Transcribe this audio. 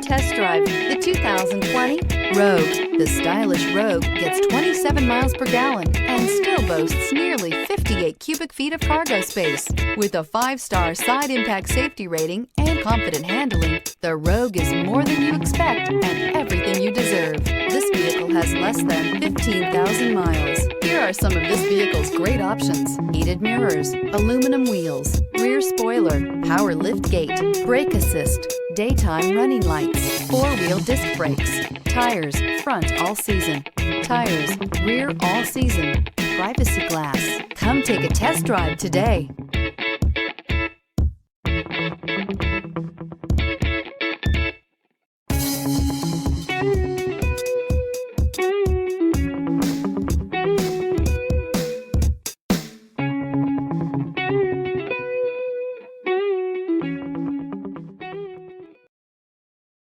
test drive the 2020 Rogue. The stylish Rogue gets 27 miles per gallon and still boasts nearly 58 cubic feet of cargo space. With a 5-star side impact safety rating and confident handling, the Rogue is more than you expect and everything you deserve. This vehicle has less than 15,000 miles. Here are some of this vehicle's great options: heated mirrors, aluminum wheels, rear spoiler, power lift gate, brake assist, daytime running lights, 4-wheel disc brakes, tires front all season, tires rear all season, privacy glass. Come take a test drive today.